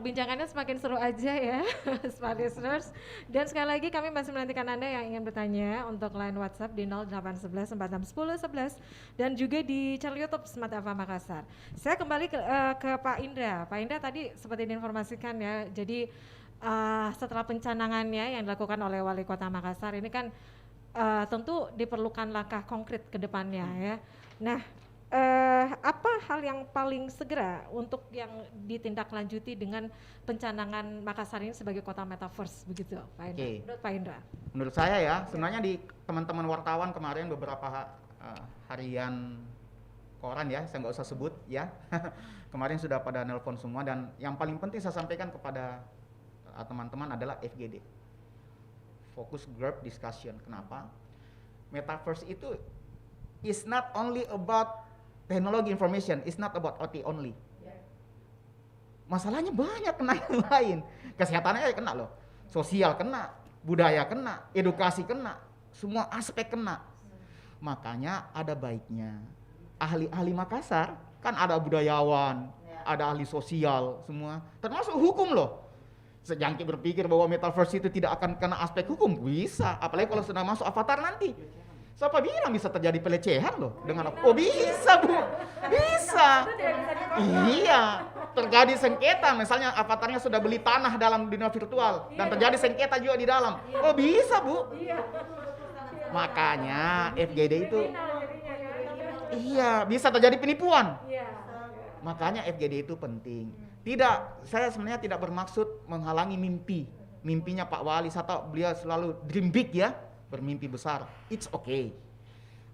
Bincangannya semakin seru aja ya, Smart Listeners. Dan sekali lagi kami masih menantikan Anda yang ingin bertanya untuk line WhatsApp di 0811 4610 11 dan juga di channel YouTube Smart FM Makassar. Saya kembali ke Pak Indra. Pak Indra tadi seperti diinformasikan ya, jadi setelah pencanangannya yang dilakukan oleh Wali Kota Makassar ini kan tentu diperlukan langkah konkret ke depannya ya. Nah, apa hal yang paling segera untuk yang ditindaklanjuti dengan pencanangan Makassar ini sebagai kota metaverse begitu, Pak Indra? Menurut Pak Indra? Menurut saya ya, sebenarnya di teman-teman wartawan kemarin beberapa harian koran ya, saya nggak usah sebut ya, kemarin sudah pada nelpon semua dan yang paling penting saya sampaikan kepada teman-teman adalah FGD, Focus Group Discussion. Kenapa? Metaverse itu is not only about teknologi information, is not about OT only. Masalahnya banyak kena yang lain. Kesehatannya kena loh, sosial kena, budaya kena, edukasi kena, semua aspek kena. Makanya ada baiknya ahli-ahli Makassar, kan ada budayawan, ada ahli sosial semua, termasuk hukum loh. Sejangkit berpikir bahwa metaverse itu tidak akan kena aspek hukum, bisa. Apalagi kalau sudah masuk avatar nanti. Siapa bilang bisa terjadi pelecehan loh dengan oh bisa Bu, bisa. Iya, terjadi sengketa misalnya avatarnya sudah beli tanah dalam dunia virtual dan terjadi sengketa juga di dalam. Oh bisa Bu. Makanya FGD itu iya bisa terjadi penipuan. Makanya FGD itu penting. Tidak, saya sebenarnya tidak bermaksud menghalangi mimpinya Pak Wali. Saya tahu beliau selalu dream big ya, bermimpi besar. It's okay.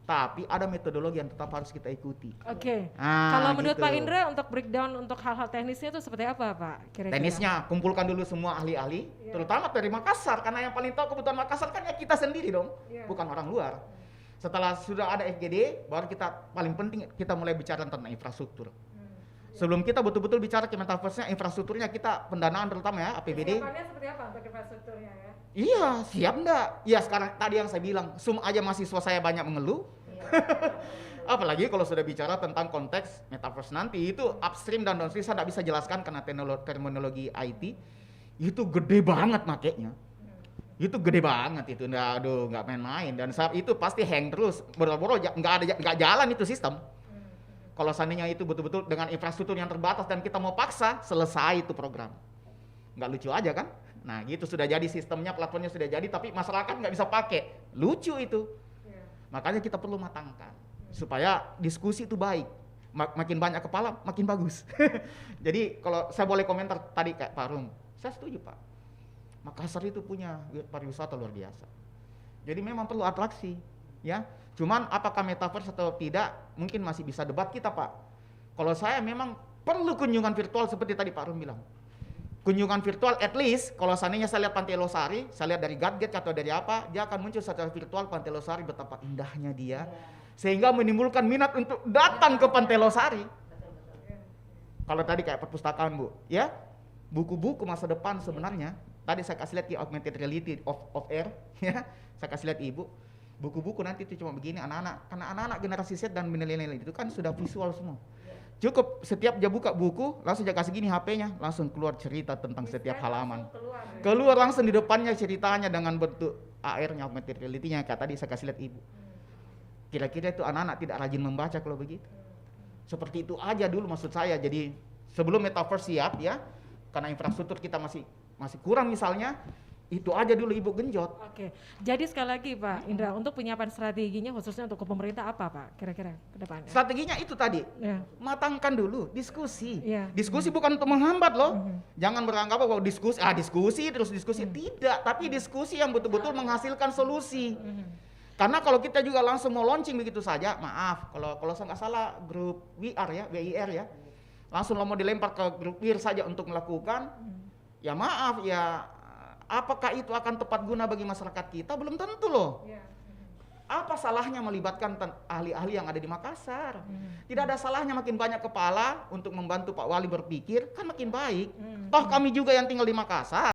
Tapi ada metodologi yang tetap harus kita ikuti. Oke. Kalau menurut Pak Indra untuk breakdown untuk hal-hal teknisnya itu seperti apa Pak? Kira-kira? Teknisnya kumpulkan dulu semua ahli-ahli, terutama dari Makassar, karena yang paling tahu kebutuhan Makassar kan ya kita sendiri dong, bukan orang luar. Setelah sudah ada FGD, baru kita paling penting kita mulai bicara tentang infrastruktur. Sebelum kita betul-betul bicara ke metaverse-nya, infrastrukturnya kita pendanaan terutama ya, APBD. Kesiapannya seperti apa untuk infrastrukturnya ya? Iya, siap enggak? Iya sekarang tadi yang saya bilang, aja mahasiswa saya banyak mengeluh. Apalagi kalau sudah bicara tentang konteks metaverse nanti, itu upstream dan downstream saya tidak bisa jelaskan karena terminologi IT itu gede banget makanya. Itu gede banget itu, nggak main-main dan saat itu pasti hang terus, boro-boro nggak jalan itu sistem. Kalau seandainya itu betul-betul dengan infrastruktur yang terbatas dan kita mau paksa, selesai itu program. Nggak lucu aja kan? Nah gitu sudah jadi sistemnya, platformnya sudah jadi, tapi masyarakat nggak bisa pakai. Lucu itu. Makanya kita perlu matangkan, supaya diskusi itu baik. Makin banyak kepala, makin bagus. Jadi kalau saya boleh komentar tadi kayak Pak Rum, saya setuju Pak. Makassar itu punya pariwisata luar biasa. Jadi memang perlu atraksi. Ya, cuman apakah metaverse atau tidak mungkin masih bisa debat kita Pak. Kalau saya memang perlu kunjungan virtual seperti tadi Pak Rum bilang. Kunjungan virtual at least kalau seandainya saya lihat Pantai Losari, saya lihat dari gadget atau dari apa, dia akan muncul secara virtual Pantai Losari betapa indahnya dia, sehingga menimbulkan minat untuk datang ke Pantai Losari. Kalau tadi kayak perpustakaan Bu, ya buku-buku masa depan sebenarnya. Tadi saya kasih lihat di augmented reality of air, ya saya kasih lihat Ibu. Buku-buku nanti itu cuma begini anak-anak, karena anak-anak generasi Z dan milenial itu kan sudah visual semua. Cukup setiap dia buka buku, langsung dia kasih gini HP-nya, langsung keluar cerita tentang setiap halaman. Keluar langsung di depannya ceritanya dengan bentuk AR-nya, augmented reality-nya, kayak tadi saya kasih lihat Ibu. Kira-kira itu anak-anak tidak rajin membaca kalau begitu. Seperti itu aja dulu maksud saya. Jadi sebelum metaverse siap ya, karena infrastruktur kita masih kurang misalnya, itu aja dulu Ibu genjot. Oke, jadi sekali lagi Pak Indra, untuk penyiapan strateginya khususnya untuk ke pemerintah apa Pak kira-kira ke depannya? Strateginya itu tadi, matangkan dulu, diskusi. Yeah. Diskusi bukan untuk menghambat loh. Jangan beranggap bahwa diskusi terus diskusi. Tidak, tapi diskusi yang betul-betul menghasilkan solusi. Karena kalau kita juga langsung mau launching begitu saja, maaf, kalau saya nggak salah grup WIR ya, langsung mau dilempar ke grup WIR saja untuk melakukan, ya maaf ya, apakah itu akan tepat guna bagi masyarakat kita? Belum tentu loh. Apa salahnya melibatkan ahli-ahli yang ada di Makassar? Tidak ada salahnya makin banyak kepala untuk membantu Pak Wali berpikir, kan makin baik. Toh kami juga yang tinggal di Makassar.